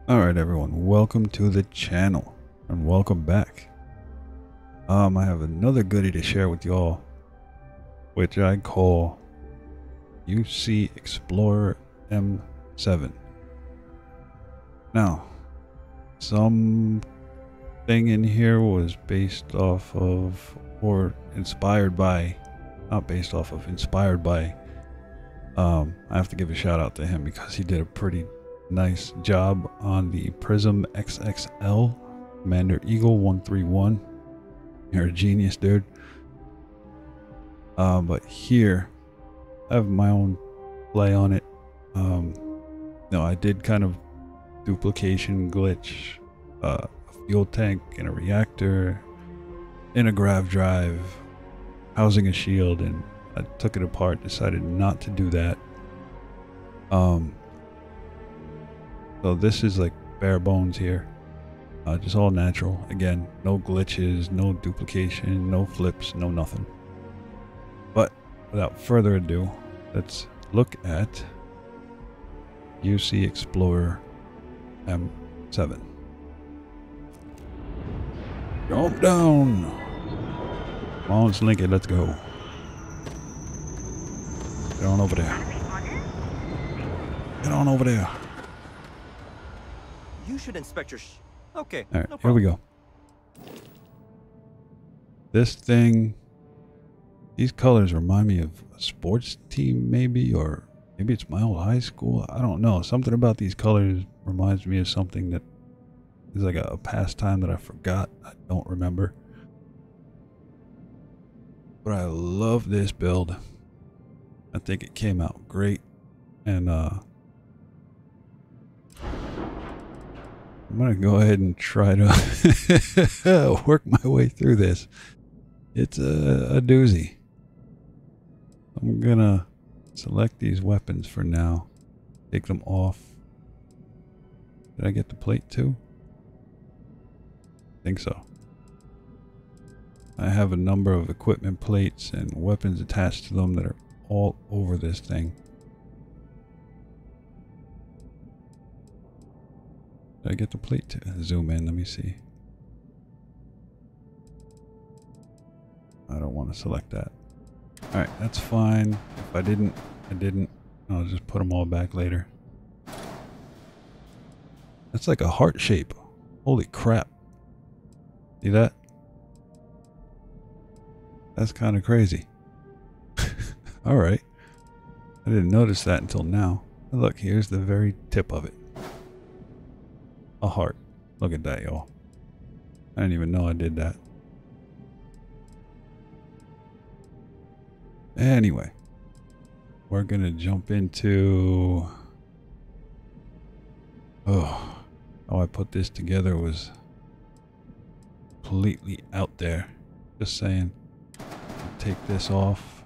Alright everyone, welcome to the channel and welcome back. I have another goodie to share with y'all, which I call UC Explorer M7. Now, some thing in here was based off of, or inspired by, not based off of, inspired by, I have to give a shout out to him because he did a pretty nice job on the Prism XXL CMDR Eagle 131. You're a genius, dude. But here I have my own play on it. No, I did kind of duplication glitch, a fuel tank and a reactor in a grav drive housing a shield, and I took it apart, decided not to do that. So this is like bare bones here, just all natural. Again, no glitches, no duplication, no flips, no nothing. But without further ado, let's look at UC Explorer M7. Jump down! Come on, let's link it, let's go. Get on over there. Get on over there. You should inspect your okay. All right, no here we problem. go. This thing, these colors remind me of a sports team maybe, or maybe it's my old high school. I don't know. Something about these colors reminds me of something that is like a pastime that I forgot. I don't remember. But I love this build. I think it came out great. And I'm gonna go ahead and try to work my way through this. It's a doozy. I'm gonna select these weapons for now. Take them off. Did I get the plate too? I think so. I have a number of equipment plates and weapons attached to them that are all over this thing. Did I get the plate to zoom in? Let me see. I don't want to select that. Alright, that's fine. If I didn't. I'll just put them all back later. That's like a heart shape. Holy crap. See that? That's kind of crazy. Alright. I didn't notice that until now. Look, here's the very tip of it. A heart. Look at that, y'all. I didn't even know I did that. Anyway, we're gonna jump into how I put this together was completely out there. Just saying. Take this off.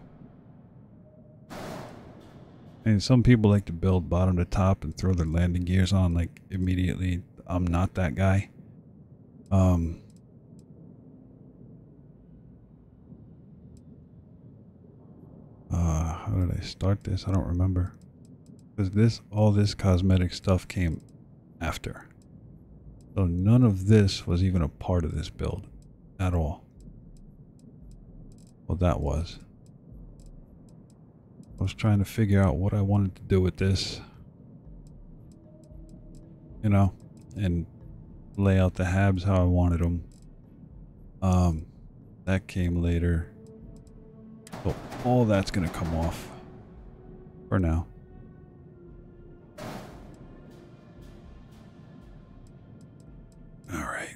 And some people like to build bottom to top and throw their landing gears on like immediately. I'm not that guy. How did I start this? I don't remember. Because all this cosmetic stuff came after. So none of this was even a part of this build at all. Well, that was. I was trying to figure out what I wanted to do with this. You know, and lay out the habs how I wanted them. That came later. So all that's gonna come off for now. Alright.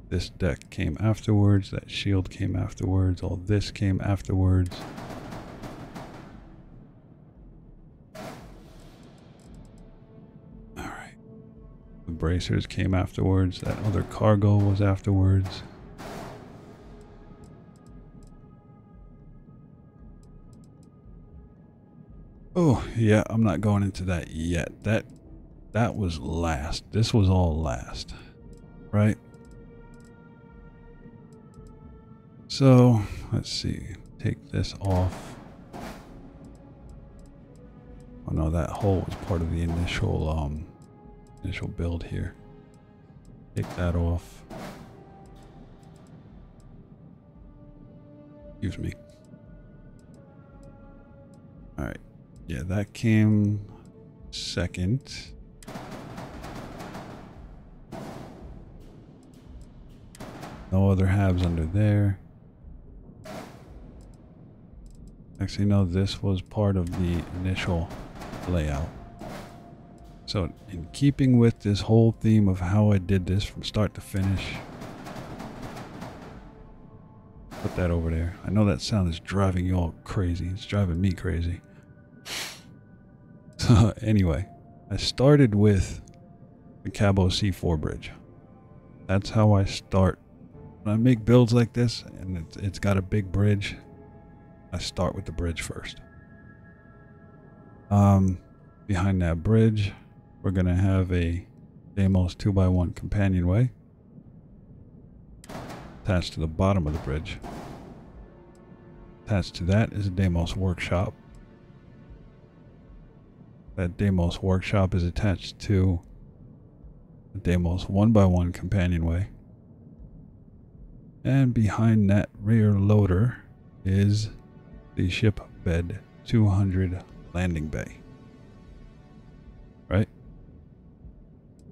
This deck came afterwards, that shield came afterwards, all this came afterwards. Alright. The bracers came afterwards, that other cargo was afterwards. Oh, yeah, I'm not going into that yet. That was last. This was all last. Right? So, let's see. Take this off. Oh no, that hole was part of the initial initial build here. Take that off. Excuse me. Alright. Yeah, that came second. No other halves under there. Actually, no, this was part of the initial layout. So, in keeping with this whole theme of how I did this from start to finish, put that over there. I know that sound is driving you all crazy. It's driving me crazy. So, anyway, I started with the Cabo C4 bridge. That's how I start. When I make builds like this, and it's got a big bridge, I start with the bridge first. Behind that bridge, we're going to have a Deimos 2x1 companionway attached to the bottom of the bridge. Attached to that is a Deimos workshop. That Deimos workshop is attached to the Deimos 1x1 companionway. And behind that rear loader is the ship bed 200 landing bay. Right?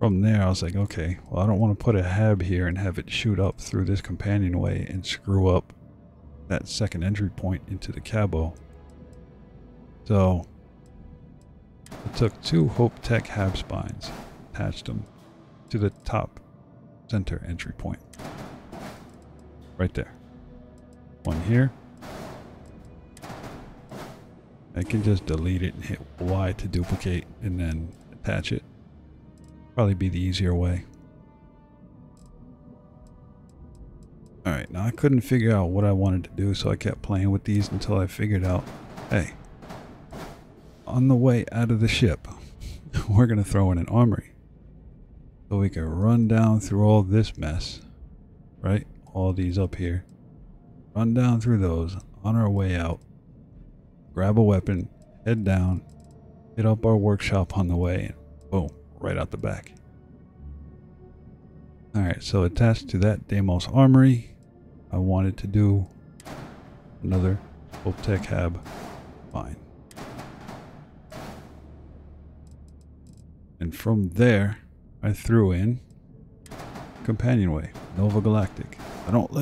From there, I was like, okay, well, I don't want to put a hab here and have it shoot up through this companionway and screw up that second entry point into the cabo. So I took two Hope Tech hab spines, attached them to the top center entry point. Right there. One here. I can just delete it and hit Y to duplicate and then attach it. Probably be the easier way. Alright, now I couldn't figure out what I wanted to do, so I kept playing with these until I figured out, hey, on the way out of the ship, we're going to throw in an armory. So we can run down through all this mess, right? All these up here. Run down through those on our way out. Grab a weapon, head down, hit up our workshop on the way, and boom, right out the back. Alright, so attached to that Deimos armory, I wanted to do another Hope Tech hab spine. And from there, I threw in companionway, Nova Galactic. I don't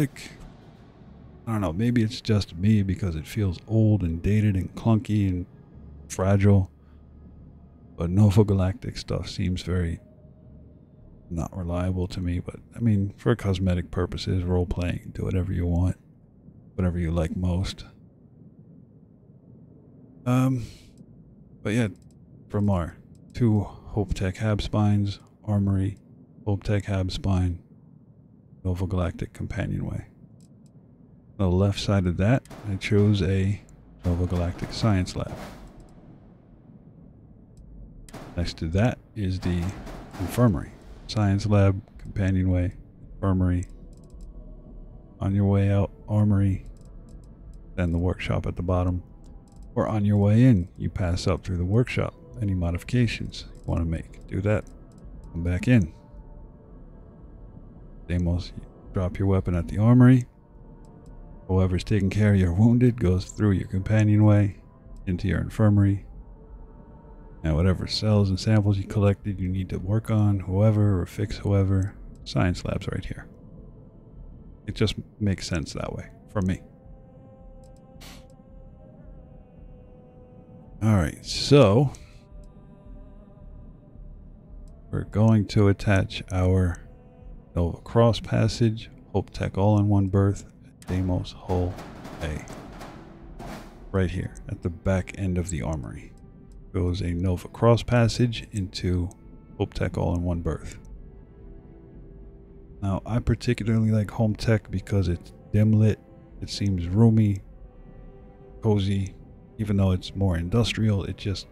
know, maybe it's just me because it feels old and dated and clunky and fragile. But Nova Galactic stuff seems very not reliable to me. But I mean, for cosmetic purposes, role playing, do whatever you want, whatever you like most. But yeah, from our two Hope Tech hab spines, armory, Hope Tech hab spine, Nova Galactic companionway. On the left side of that, I chose a Nova Galactic Science Lab. Next to that is the infirmary. Science Lab, companionway, infirmary. On your way out, armory, then the workshop at the bottom. Or on your way in, you pass up through the workshop. Any modifications you want to make, do that. Come back in. Deimos, drop your weapon at the armory. Whoever's taking care of your wounded goes through your companionway into your infirmary. And whatever cells and samples you collected you need to work on, whoever or fix whoever, science lab's right here. It just makes sense that way for me. Alright, so we're going to attach our Nova Cross Passage, Hope Tech all-in-one berth, Deimos Hull A. Right here at the back end of the armory goes a Nova Cross Passage into Hope Tech all-in-one berth. Now, I particularly like Home Tech because it's dim lit, it seems roomy, cozy, even though it's more industrial. It just,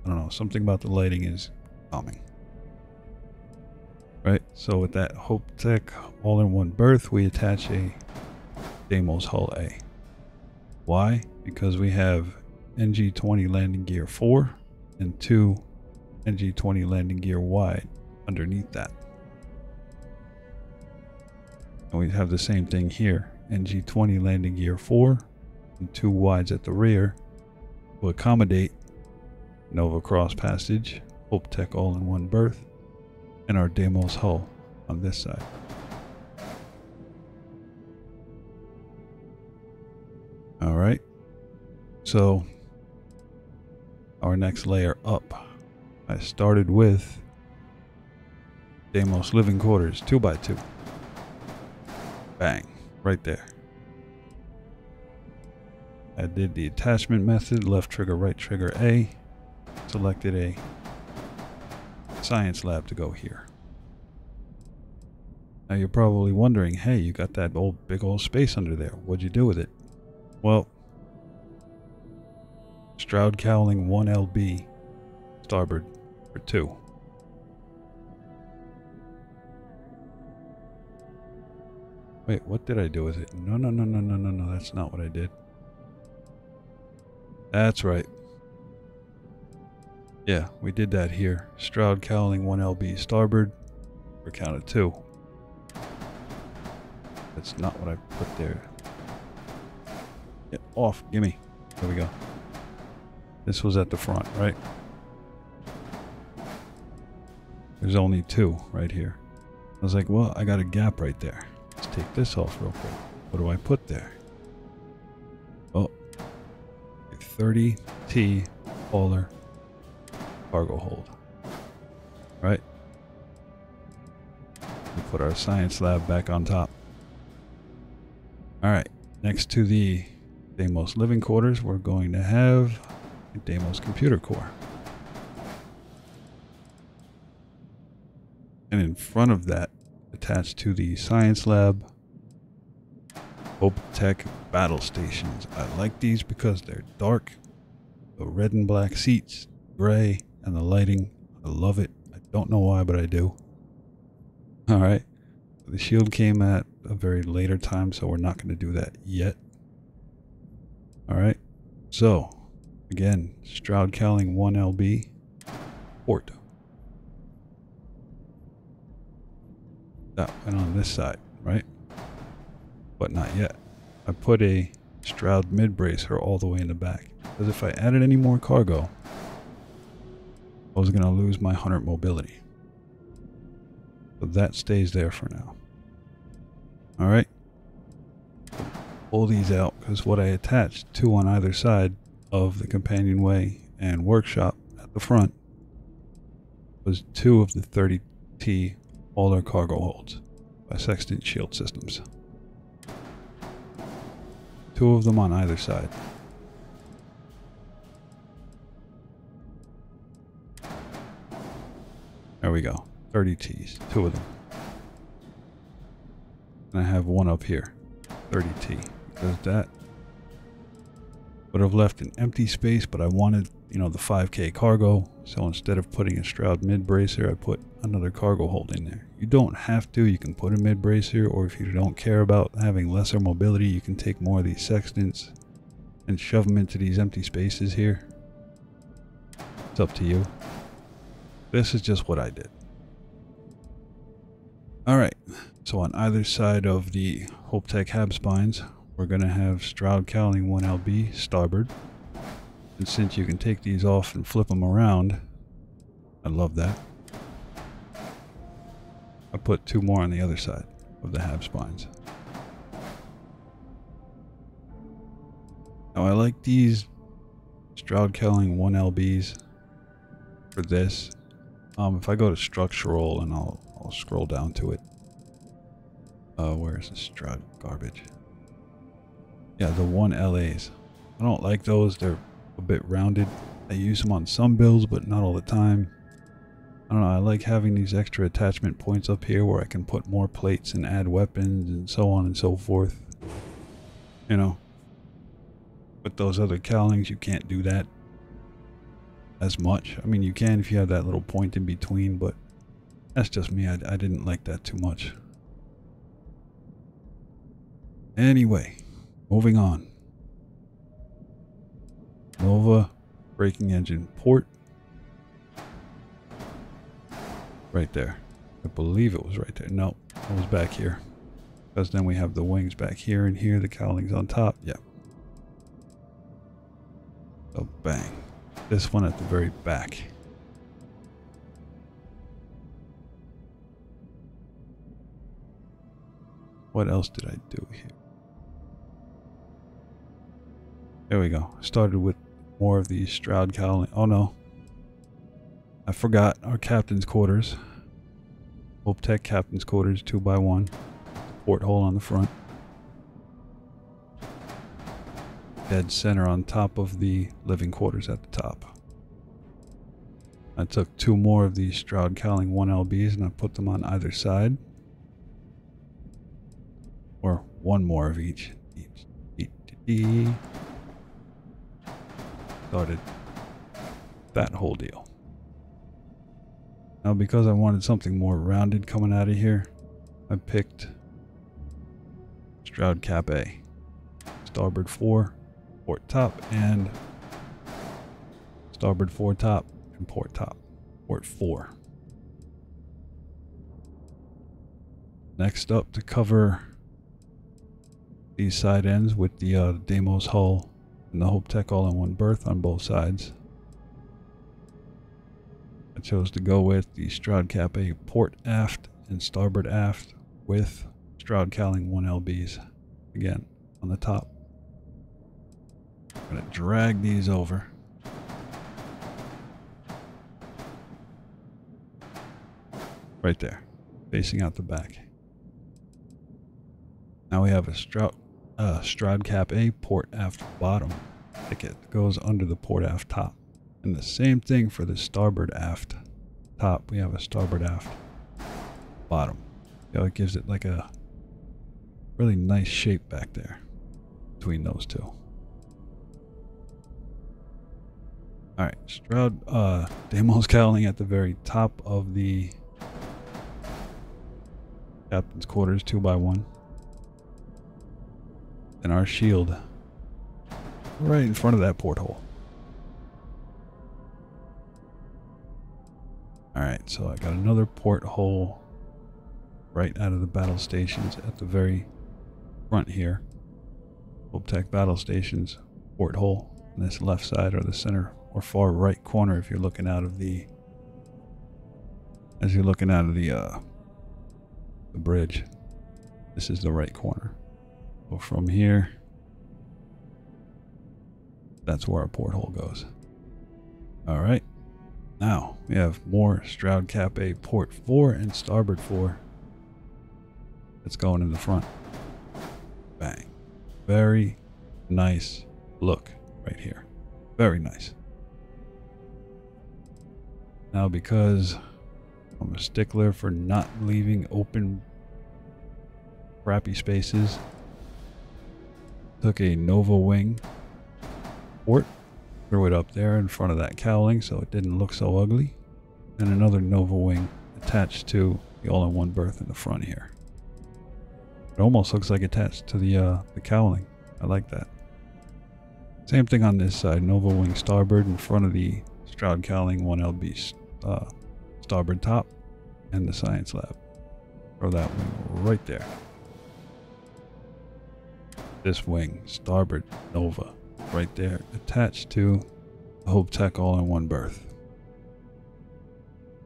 I don't know, something about the lighting is calming. Right, so with that Hope Tech all-in-one berth, we attach a Deimos Hull A. Why? Because we have NG-20 landing gear 4 and 2 NG-20 landing gear wide underneath that. And we have the same thing here. NG-20 landing gear 4 and 2 wides at the rear to accommodate Nova cross passage, Hope Tech all-in-one berth, and our Deimos hull on this side. All right, so our next layer up, I started with Deimos living quarters 2x2. Bang, right there. I did the attachment method, left trigger, right trigger A, selected a science lab to go here. Now you're probably wondering, hey, you got that big old space under there. What'd you do with it? Well, Stroud Cowling 1LB starboard for 2. Wait, what did I do with it? No, that's not what I did. That's right. Yeah, we did that here. Stroud Cowling 1LB starboard for count of 2. That's not what I put there. Get off, gimme. There we go. This was at the front, right? There's only 2 right here. I was like, well, I got a gap right there. Let's take this off real quick. What do I put there? Oh, a 30T hauler cargo hold. Right? We put our science lab back on top. Alright, next to the Deimos living quarters, we're going to have a Deimos computer core. And in front of that, attached to the science lab, Hope Tech battle stations. I like these because they're dark, the red and black seats, gray, and the lighting. I love it. I don't know why, but I do. Alright, the shield came at a very later time, so we're not going to do that yet. Alright, so again, Stroud Cowling 1LB port. That went on this side, right? But not yet. I put a Stroud mid bracer all the way in the back, because if I added any more cargo, I was going to lose my 100 mobility. So that stays there for now. Alright. Pull these out, because what I attached, 2 on either side of the companionway and workshop at the front, was 2 of the 30T hauler cargo holds by Sextant Shield Systems. 2 of them on either side. There we go. 30Ts. 2 of them. And I have 1 up here. 30T. Because that would have left an empty space, but I wanted, you know, the 5K cargo. So instead of putting a Stroud mid bracer, I put another cargo hold in there. You don't have to. You can put a mid bracer, or if you don't care about having lesser mobility, you can take more of these sextants and shove them into these empty spaces here. It's up to you. This is just what I did. Alright, so on either side of the Hope Tech hab spines, we're going to have Stroud Cowling 1LB starboard. And since you can take these off and flip them around, I love that. I put 2 more on the other side of the hab spines. Now I like these Stroud Cowling 1LBs for this. If I go to structural and I'll scroll down to it. Where's the Stroud garbage? Yeah, the 1LAs. I don't like those. They're a bit rounded. I use them on some builds, but not all the time. I don't know. I like having these extra attachment points up here where I can put more plates and add weapons and so on and so forth. You know, with those other cowlings, you can't do that as much. I mean, you can if you have that little point in between, but that's just me. I didn't like that too much. Anyway, moving on. Nova braking engine port. Right there. I believe it was right there. No, it was back here. Because then we have the wings back here and here, the cowlings on top. Yeah. So bang. This one at the very back. What else did I do here? There we go. Started with more of these Stroud Cowling. Oh no. I forgot our captain's quarters. Hope Tech captain's quarters 2x1. Porthole on the front. Dead center on top of the living quarters at the top. I took 2 more of these Stroud Cowling 1LBs and I put them on either side. Or 1 more of each. Started that whole deal. Now because I wanted something more rounded coming out of here, I picked Stroud Cap A. Starboard 4, port top, and starboard 4 top and port top. Port 4. Next up, to cover these side ends with the Deimos hull and the Hope Tech all-in-one berth on both sides, I chose to go with the Stroud Cap A port aft and starboard aft with Stroud Cowling 1LBs again on the top. I'm going to drag these over. Right there, facing out the back. Now we have a Stroud Cap A port aft bottom ticket that goes under the port aft top. And the same thing for the starboard aft top. We have a starboard aft bottom. You know, it gives it like a really nice shape back there between those two. Alright, Stroud Deimos cowling at the very top of the captain's quarters 2x1. And our shield right in front of that porthole. Alright, so I got another porthole right out of the battle stations at the very front here. Hope Tech battle stations, porthole on this left side or the center or far right corner if you're looking out of the the bridge. This is the right corner. So from here, that's where our porthole goes. Alright. Now we have more Stroud Cap A port 4 and starboard 4 that's going in the front. Bang. Very nice look right here. Very nice. Now because I'm a stickler for not leaving open crappy spaces, took a Nova wing port, threw it up there in front of that cowling so it didn't look so ugly, and another Nova wing attached to the all-in-one berth in the front here. It almost looks like attached to the cowling. I like that. Same thing on this side, Nova wing starboard in front of the Stroud Cowling 1LB starboard top and the science lab. Throw that wing right there. This wing, starboard Nova, right there, attached to the Hope Tech all-in-one berth.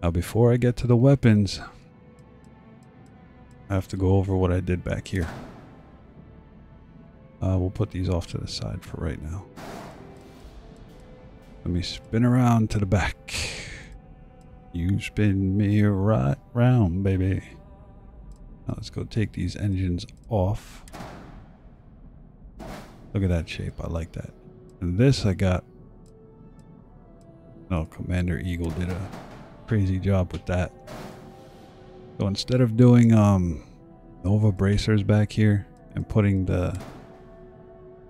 Now before I get to the weapons, I have to go over what I did back here. We'll put these off to the side for right now. Let me spin around to the back. You spin me right round, baby. Now let's go take these engines off. Look at that shape. I like that. And this I got. No, Commander Eagle did a crazy job with that. So instead of doing Nova bracers back here and putting the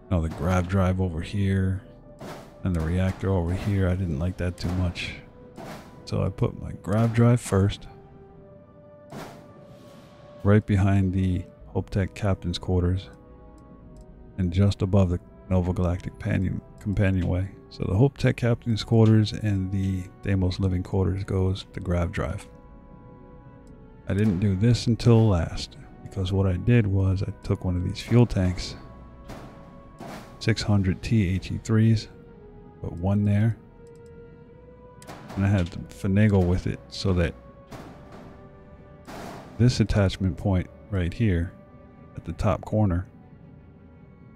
grav drive over here and the reactor over here, I didn't like that too much. So I put my grav drive first, right behind the Hope Tech captain's quarters and just above the Nova Galactic companionway. So the Hope Tech captain's quarters and the Deimos living quarters goes the grav drive. I didn't do this until last, because what I did was I took one of these fuel tanks, 600 THE3s, put one there, and I had to finagle with it so that this attachment point right here at the top corner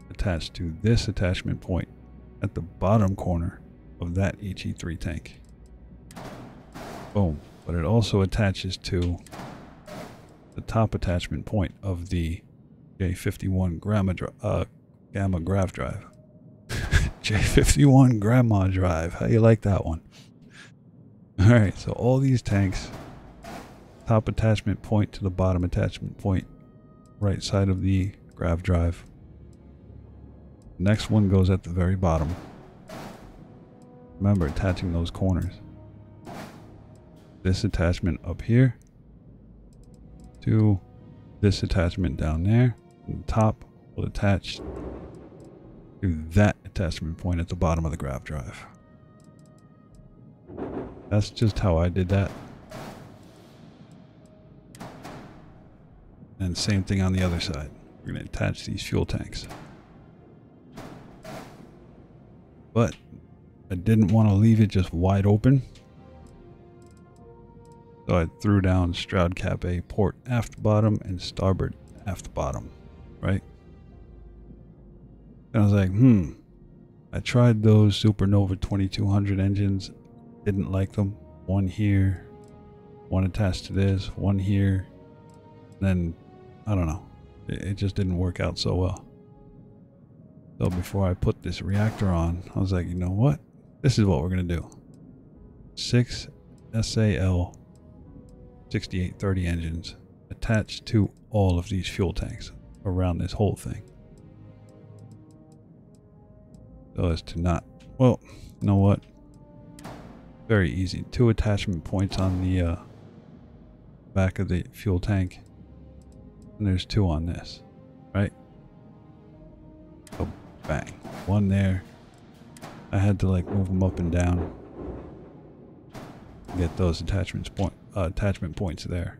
attached to this attachment point at the bottom corner of that HE3 tank. Boom. But it also attaches to the top attachment point of the J51 Gamma Grav Drive. J51 Grandma Drive. How you like that one? Alright, so all these tanks, top attachment point to the bottom attachment point, right side of the Grav Drive. Next one goes at the very bottom. Remember, attaching those corners. This attachment up here to this attachment down there. And the top will attach to that attachment point at the bottom of the Grav Drive. That's just how I did that. And same thing on the other side. We're going to attach these fuel tanks. But I didn't want to leave it just wide open. So I threw down Stroud Cap A port aft bottom and starboard aft bottom, right? And I was like, I tried those Supernova 2200 engines, didn't like them. One here, one attached to this, one here. Then, I don't know, it just didn't work out so well. So before I put this reactor on, I was like, you know what? This is what we're going to do. 6 SAL 6830 engines attached to all of these fuel tanks around this whole thing. So as to not, well, you know what? Very easy. 2 attachment points on the back of the fuel tank. And there's 2 on this, right? So bang. 1 there. I had to like move them up and down. Get those attachment points there.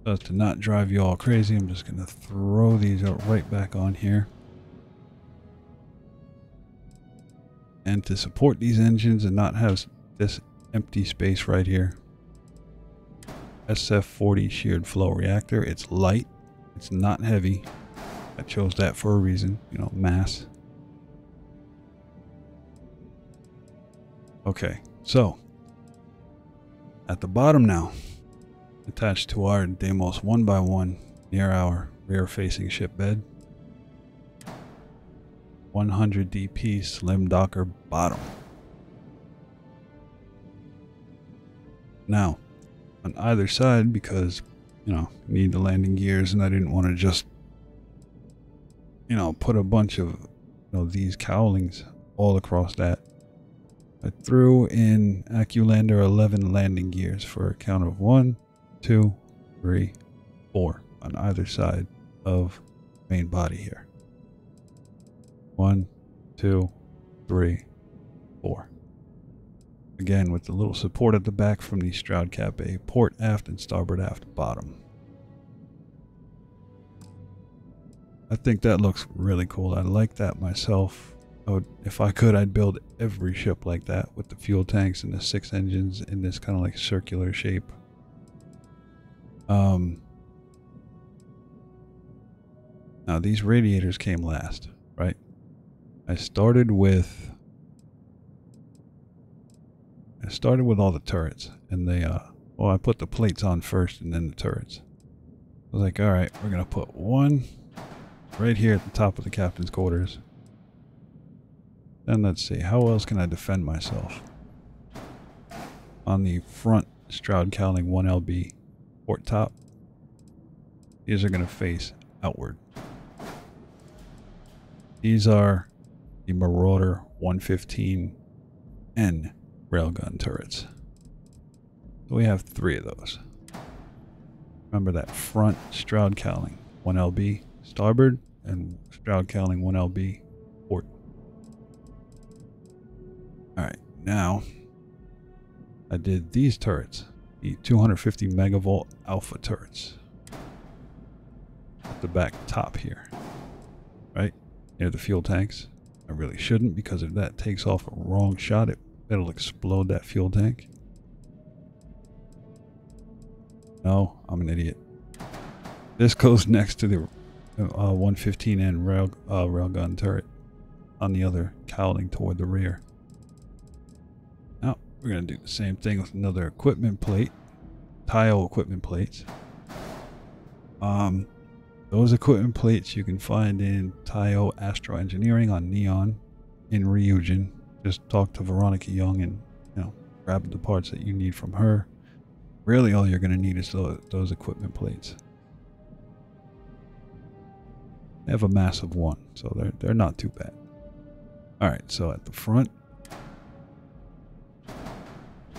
So as to not drive you all crazy, I'm just going to throw these right back on here. And to support these engines and not have this empty space right here, SF40 sheared flow reactor. It's light. It's not heavy. I chose that for a reason, you know, mass. Okay, so at the bottom now, attached to our Deimos 1x1 near our rear facing ship bed, 100 DP slim docker bottom. Now, on either side, because, you know, need the landing gears and I didn't want to just, you know, put a bunch of, you know, these cowlings all across that. I threw in AccuLander 11 landing gears for a count of 1, 2, 3, 4 on either side of main body here. 1, 2, 3, 4. Again, with the little support at the back from the Stroud Cap A port aft and starboard aft bottom. I think that looks really cool. I like that myself. If I could, I'd build every ship like that with the fuel tanks and the 6 engines in this kind of like circular shape. Now these radiators came last, right? I started with all the turrets, and they well, I put the plates on first and then the turrets. I was like, all right, we're gonna put one right here at the top of the captain's quarters. Then let's see, how else can I defend myself? On the front Stroud Cowling 1LB port top, these are gonna face outward. These are the Marauder 115N railgun turrets. So we have 3 of those. Remember that front Stroud Cowling 1LB starboard and Stroud Cowling 1LB port. Alright, now I did these turrets. the 250 megavolt alpha turrets at the back top here, right near the fuel tanks. I really shouldn't, because if that takes off a wrong shot, it'll explode that fuel tank. No, I'm an idiot. This goes next to the 115N railgun turret on the other cowling toward the rear. Now we're going to do the same thing with another equipment plate, tile equipment plates. Those equipment plates you can find in Tio Astro Engineering on Neon in Ryujin. Just talk to Veronica Young and, you know, grab the parts that you need from her. Really all you're going to need is those equipment plates. They have a massive one, so they're not too bad. Alright, so at the front,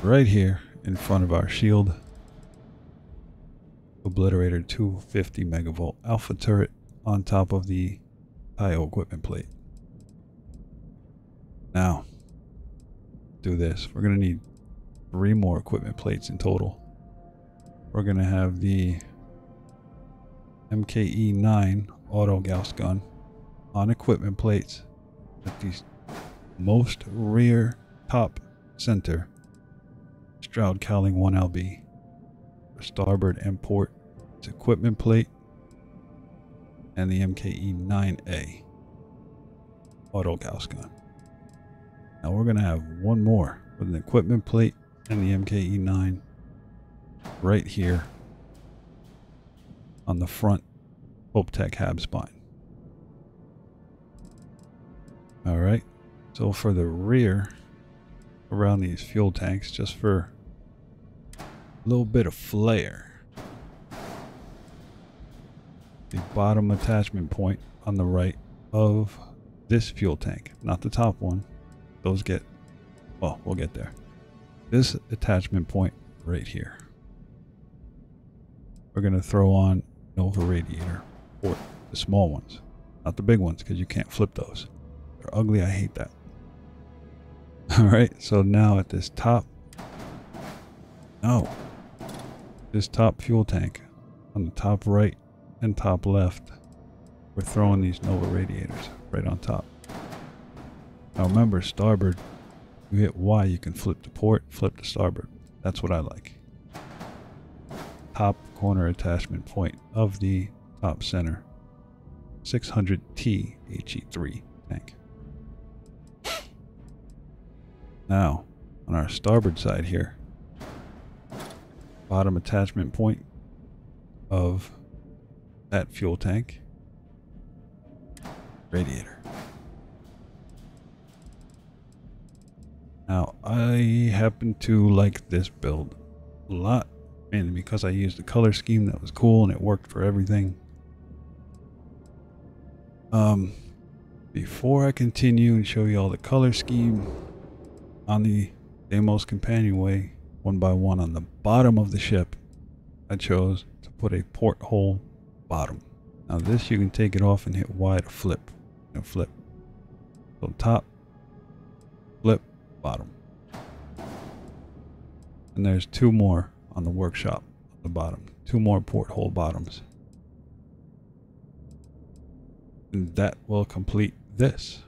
right here in front of our shield, Obliterator 250 megavolt alpha turret on top of the Tio equipment plate. Now, do this. We're going to need 3 more equipment plates in total. We're going to have the MKE-9 auto Gauss gun on equipment plates at the most rear top center Stroud Cowling 1LB. For starboard and port, its equipment plate, and the MKE-9A auto Gauss gun. Now we're going to have one more with an equipment plate and the MKE-9 right here on the front HopeTech hab spine. Alright, so for the rear around these fuel tanks, just for a little bit of flair, the bottom attachment point on the right of this fuel tank, not the top one. Those get, well, we'll get there. This attachment point right here, we're going to throw on Nova radiator, or the small ones, not the big ones, because you can't flip those. They're ugly. I hate that. Alright, so now at this top, this top fuel tank on the top right and top left, we're throwing these Nova radiators right on top. Now remember, starboard, you hit Y, you can flip to port, flip to starboard. That's what I like. Top corner attachment point of the top center 600T HE3 tank. Now, on our starboard side here, bottom attachment point of that fuel tank radiator. Now, I happen to like this build a lot, mainly because I used a color scheme that was cool and it worked for everything. Before I continue and show you all the color scheme on the Deimos companionway, one by one on the bottom of the ship, I chose to put a porthole bottom. Now this, you can take it off and hit Y to flip. And flip. So top, flip, bottom. And there's 2 more on the workshop at the bottom. 2 more porthole bottoms. And that will complete this.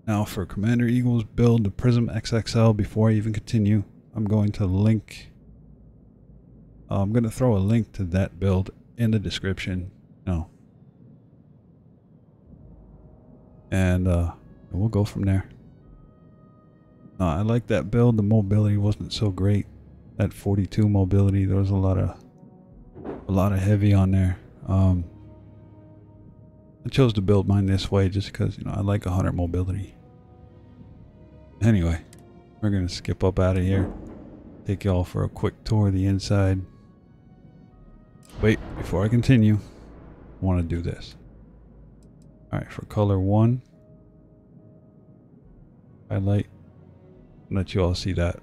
Now for Commander Eagle's build, the Prism XXL, before I even continue, I'm going to throw a link to that build in the description. And we'll go from there. I like that build. The mobility wasn't so great. At 42 mobility, there was a lot of heavy on there. I chose to build mine this way just because, I like 100 mobility. Anyway, we're gonna skip up out of here. Take y'all for a quick tour of the inside. Wait, before I continue, I want to do this. Alright, for color 1, highlight, let you all see that.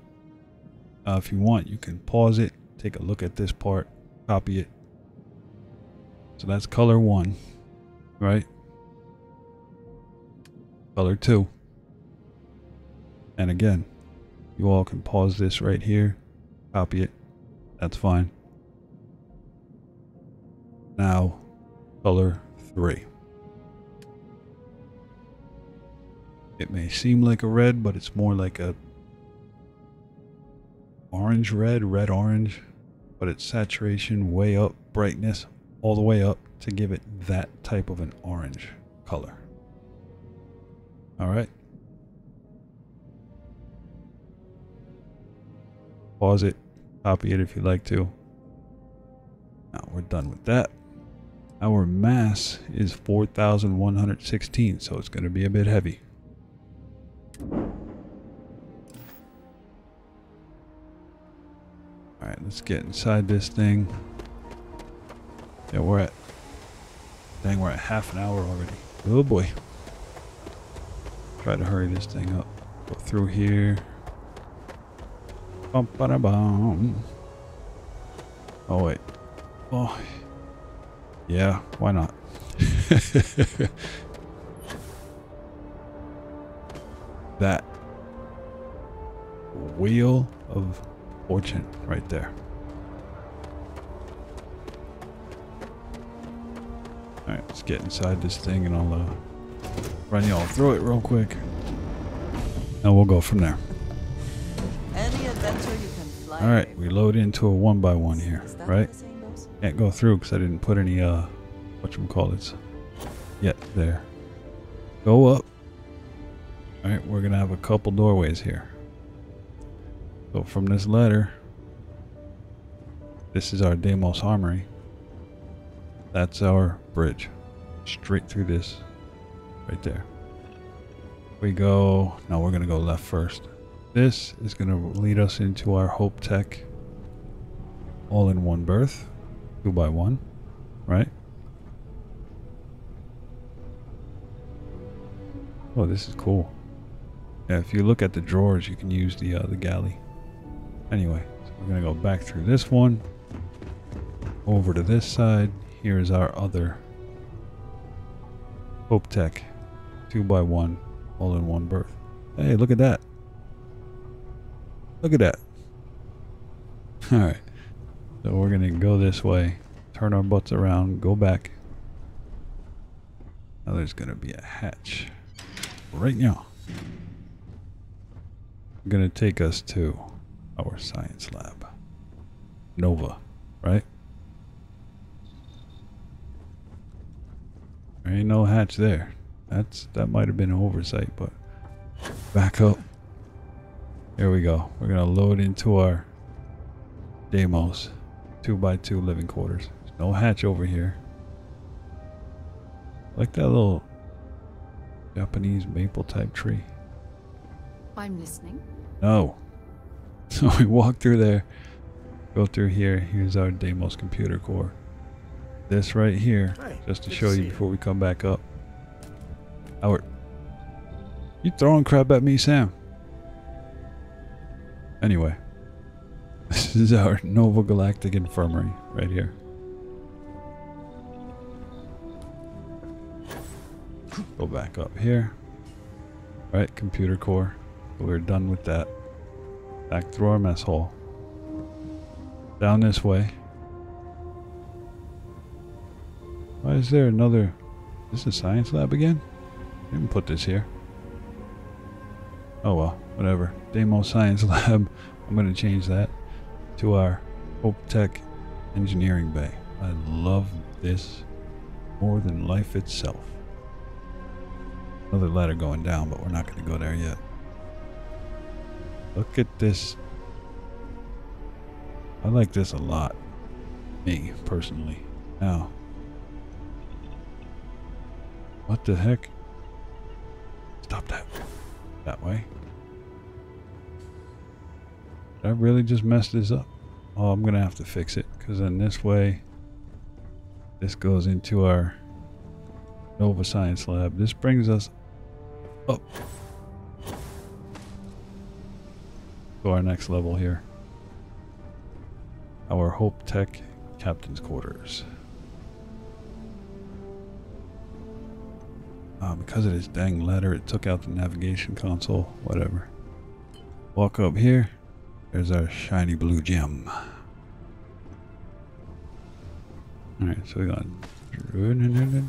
If you want, you can pause it, take a look at this part, copy it. So that's color 1, right? Color 2. And again, You all can pause this right here, copy it. That's fine. Now, color 3. It may seem like a red, but it's more like a orange red, red orange, but it's saturation way up, brightness all the way up to give it that type of an orange color. All right. Pause it, copy it if you like to. Now we're done with that. Our mass is 4,116, so it's going to be a bit heavy. All right, let's get inside this thing. Yeah, we're at half an hour already. Oh boy. Try to hurry this thing up. Go through here. Bum, ba, da, bum. Oh wait. Oh. Yeah, why not? That wheel of fortune right there. Alright, let's get inside this thing and I'll run y'all through it real quick. And we'll go from there. Any adventure you can fly. Alright, we load into a 1x1 here, right? Can't go through because I didn't put any, whatchamacallits yet there. Go up. Alright, we're going to have a couple doorways here. So from this ladder, this is our Deimos Armory. That's our bridge. Straight through this. Right there. We go... No, we're going to go left first. This is going to lead us into our Hope Tech all-in-one berth. 2x1. Right? Oh, this is cool. Yeah, if you look at the drawers, you can use the galley. Anyway, so we're going to go back through this one. Over to this side. Here's our other Hope Tech 2x1 all-in-one berth. Hey, look at that. Look at that. Alright. So we're going to go this way. Turn our butts around. Go back. Now there's going to be a hatch. Right now. Going to take us to our science lab. Nova, right? There ain't no hatch there. That might have been an oversight, but back up. Here we go. We're gonna load into our Deimos 2x2 living quarters. There's no hatch over here. I like that little Japanese maple type tree. I'm listening. No. So we walk through there, go through here. Here's our Deimos computer core. This right here, just to show you before we come back up. Howard, you throwing crap at me, Sam? Anyway, this is our Nova Galactic Infirmary right here. Go back up here. Right, computer core. We're done with that. Back through our mess hall. Down this way. Why is there another... Is this a science lab again? I didn't put this here. Oh well, whatever. Deimos Science Lab. I'm going to change that to our Hope Tech Engineering Bay. I love this more than life itself. Another ladder going down, but we're not going to go there yet. Look at this. I like this a lot. Me, personally. Now. What the heck? Stop that. That way. Did I really just mess this up? Oh, I'm going to have to fix it. Because then this way, this goes into our Nova Science Lab. This brings us up to our next level here. Our Hope Tech Captain's Quarters. Because of this dang ladder, it took out the navigation console. Whatever. Walk up here. There's our shiny blue gem. Alright, so we got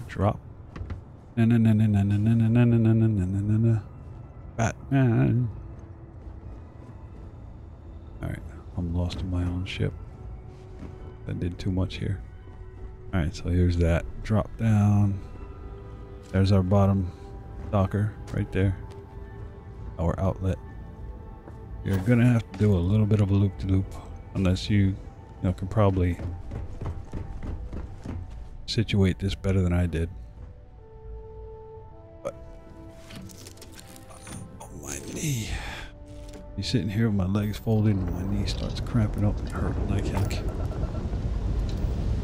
drop. Batman. Alright, I'm lost in my own ship. I did too much here. Alright, so here's that. Drop down. There's our bottom docker right there. Our outlet. You're gonna have to do a little bit of a loop-de-loop, unless you can probably situate this better than I did. But on my knee. You're sitting here with my legs folded and my knee starts cramping up and hurting like heck.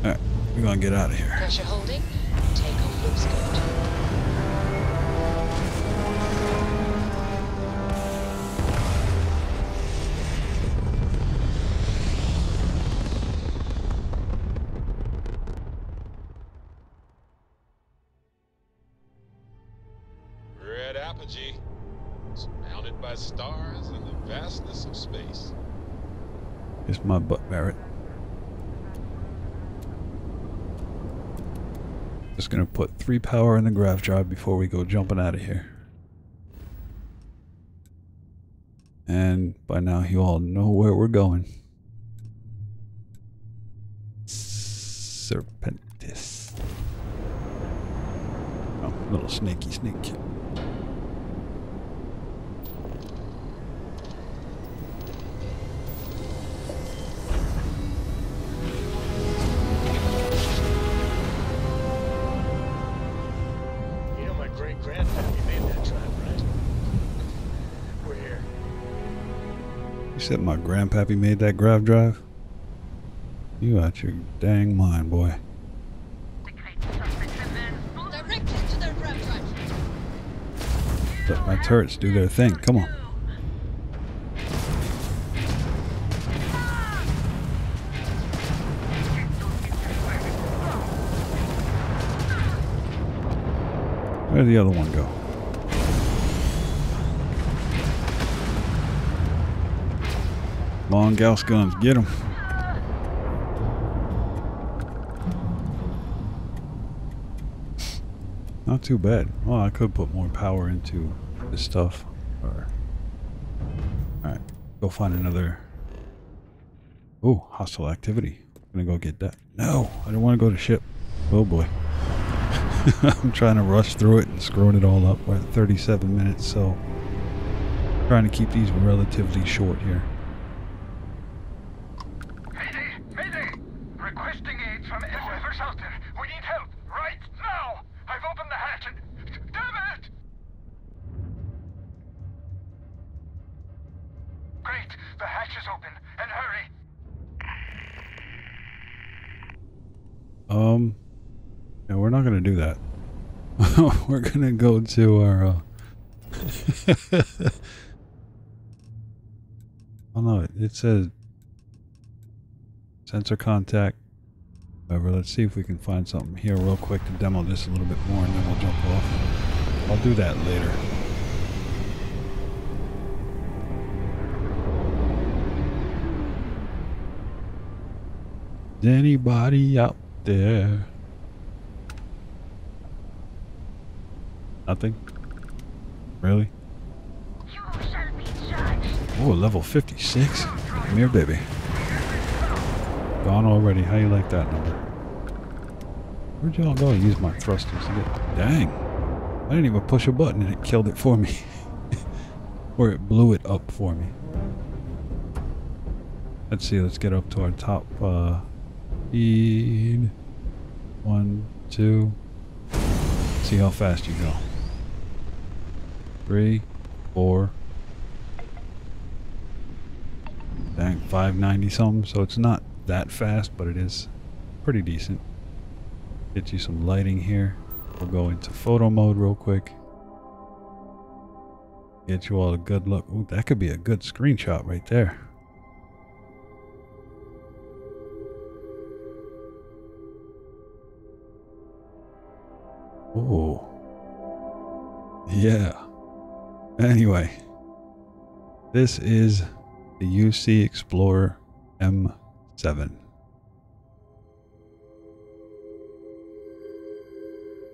Alright, we're gonna get out of here. Pressure holding. Takeoff looks good. Surrounded by stars and the vastness of space. It's my butt, Barrett. Just gonna put 3 power in the grav drive before we go jumping out of here. And by now you all know where we're going. Serpentis. Oh, little snaky snake. You said my grandpappy made that grav drive? You out your dang mind, boy. Directly to their grav drive. Let my turrets do their thing. Come on. Where'd the other one go? Come on, Gauss guns, get them. Not too bad. Well, I could put more power into this stuff. Alright, go find another. Oh, hostile activity. I'm gonna go get that. No, I don't want to go to ship. Oh boy. I'm trying to rush through it and screwing it all up. We're at 37 minutes, so trying to keep these relatively short here. Yeah, we're not gonna do that. We're gonna go to our oh no, it says sensor contact. However, let's see if we can find something here real quick to demo this a little bit more and then we'll jump off. I'll do that later. Is anybody out there? Nothing? Really? Oh, level 56? Come here, baby. Gone already. How you like that number? Where'd y'all go? Use my thrusters to get... Dang! I didn't even push a button and it killed it for me. Or it blew it up for me. Let's see, let's get up to our top speed. 1, 2. See how fast you go. 3, 4. Dang, 590 something. So it's not that fast, but it is pretty decent. Get you some lighting here. We'll go into photo mode real quick. Get you all a good look. Ooh, that could be a good screenshot right there. Oh. Yeah. Anyway. This is the UC Explorer M7.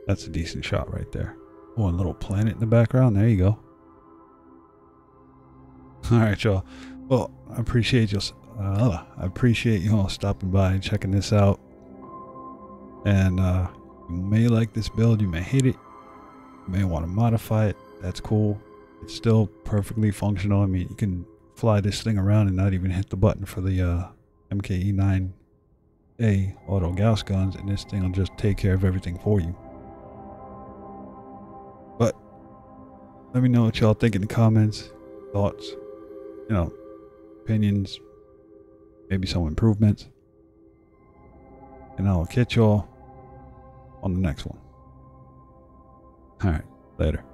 That's a decent shot right there. Oh, a little planet in the background. There you go. All right, y'all. Well, I appreciate you all stopping by and checking this out. And you may like this build, you may hate it, you may want to modify it. That's cool. It's still perfectly functional. I mean, you can fly this thing around and not even hit the button for the MKE-9A auto Gauss guns, and this thing will just take care of everything for you. But let me know what y'all think in the comments, thoughts, you know, opinions, maybe some improvements. And I'll catch y'all on the next one. All right, later.